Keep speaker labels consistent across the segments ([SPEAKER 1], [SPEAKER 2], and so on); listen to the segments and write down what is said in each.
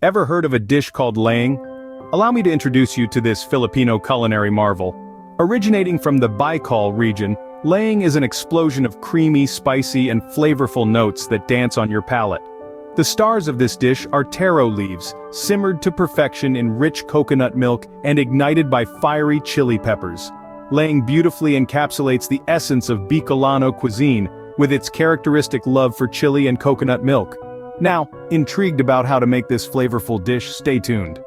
[SPEAKER 1] Ever heard of a dish called Laing? Allow me to introduce you to this Filipino culinary marvel. Originating from the Bicol region, Laing is an explosion of creamy, spicy, and flavorful notes that dance on your palate. The stars of this dish are taro leaves, simmered to perfection in rich coconut milk and ignited by fiery chili peppers. Laing beautifully encapsulates the essence of Bicolano cuisine, with its characteristic love for chili and coconut milk. Now, intrigued about how to make this flavorful dish? Stay tuned.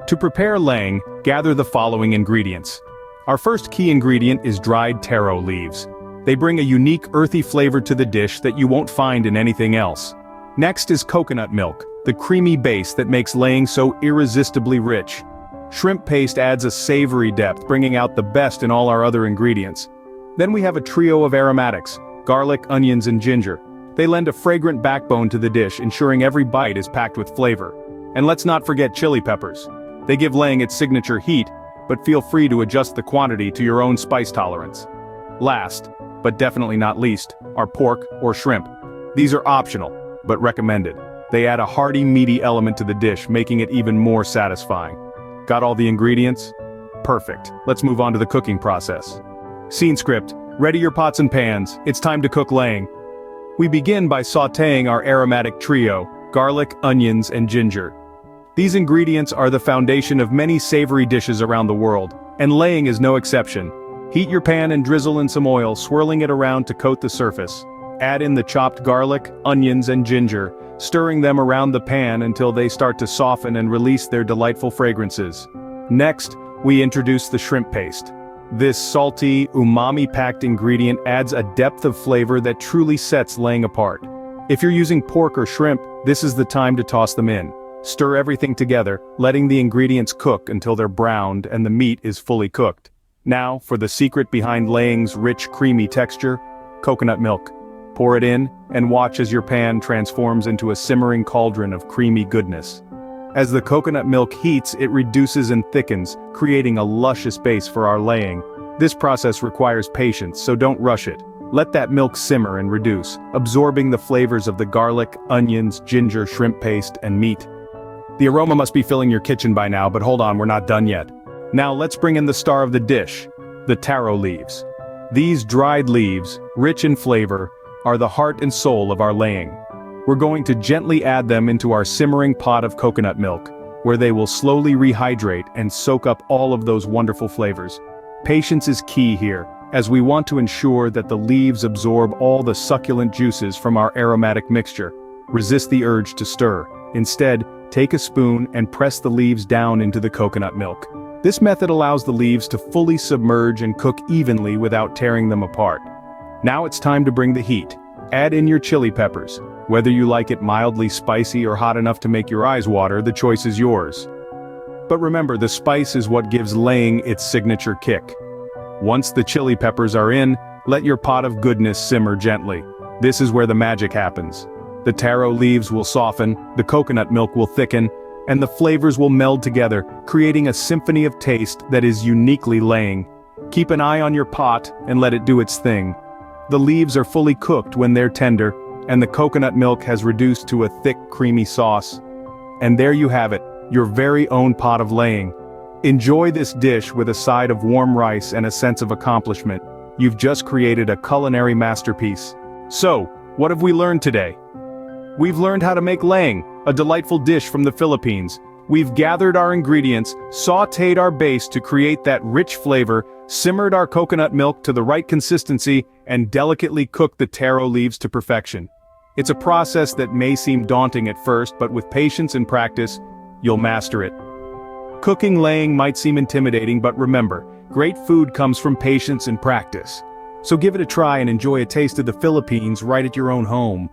[SPEAKER 1] To prepare Laing, gather the following ingredients. Our first key ingredient is dried taro leaves. They bring a unique earthy flavor to the dish that you won't find in anything else. Next is coconut milk, the creamy base that makes Laing so irresistibly rich. Shrimp paste adds a savory depth, bringing out the best in all our other ingredients. Then we have a trio of aromatics: garlic, onions, and ginger. They lend a fragrant backbone to the dish, ensuring every bite is packed with flavor. And let's not forget chili peppers. They give Laing its signature heat, but feel free to adjust the quantity to your own spice tolerance. Last, but definitely not least, are pork or shrimp. These are optional, but recommended. They add a hearty, meaty element to the dish, making it even more satisfying. Got all the ingredients? Perfect. Let's move on to the cooking process. Scene script: ready your pots and pans, it's time to cook Laing. We begin by sautéing our aromatic trio: garlic, onions, and ginger. These ingredients are the foundation of many savory dishes around the world, and Laing is no exception. Heat your pan and drizzle in some oil, swirling it around to coat the surface. Add in the chopped garlic, onions, and ginger, stirring them around the pan until they start to soften and release their delightful fragrances. Next, we introduce the shrimp paste. This salty, umami-packed ingredient adds a depth of flavor that truly sets Laing apart. If you're using pork or shrimp, this is the time to toss them in. Stir everything together, letting the ingredients cook until they're browned and the meat is fully cooked. Now, for the secret behind Laing's rich, creamy texture: coconut milk. Pour it in, and watch as your pan transforms into a simmering cauldron of creamy goodness. As the coconut milk heats, it reduces and thickens, creating a luscious base for our Laing. This process requires patience, so don't rush it. Let that milk simmer and reduce, absorbing the flavors of the garlic, onions, ginger, shrimp paste, and meat. The aroma must be filling your kitchen by now, but hold on, we're not done yet. Now let's bring in the star of the dish: the taro leaves. These dried leaves, rich in flavor, are the heart and soul of our Laing. We're going to gently add them into our simmering pot of coconut milk, where they will slowly rehydrate and soak up all of those wonderful flavors. Patience is key here, as we want to ensure that the leaves absorb all the succulent juices from our aromatic mixture. Resist the urge to stir. Instead, take a spoon and press the leaves down into the coconut milk. This method allows the leaves to fully submerge and cook evenly without tearing them apart. Now it's time to bring the heat. Add in your chili peppers. Whether you like it mildly spicy or hot enough to make your eyes water, the choice is yours. But remember, the spice is what gives Laing its signature kick. Once the chili peppers are in, let your pot of goodness simmer gently. This is where the magic happens. The taro leaves will soften, the coconut milk will thicken, and the flavors will meld together, creating a symphony of taste that is uniquely Laing. Keep an eye on your pot and let it do its thing. The leaves are fully cooked when they're tender, and the coconut milk has reduced to a thick, creamy sauce. And there you have it, your very own pot of Laing. Enjoy this dish with a side of warm rice and a sense of accomplishment. You've just created a culinary masterpiece. So, what have we learned today? We've learned how to make Laing, a delightful dish from the Philippines. We've gathered our ingredients, sautéed our base to create that rich flavor, simmered our coconut milk to the right consistency, and delicately cooked the taro leaves to perfection. It's a process that may seem daunting at first, but with patience and practice, you'll master it. Cooking Laing might seem intimidating, but remember, great food comes from patience and practice. So give it a try and enjoy a taste of the Philippines right at your own home.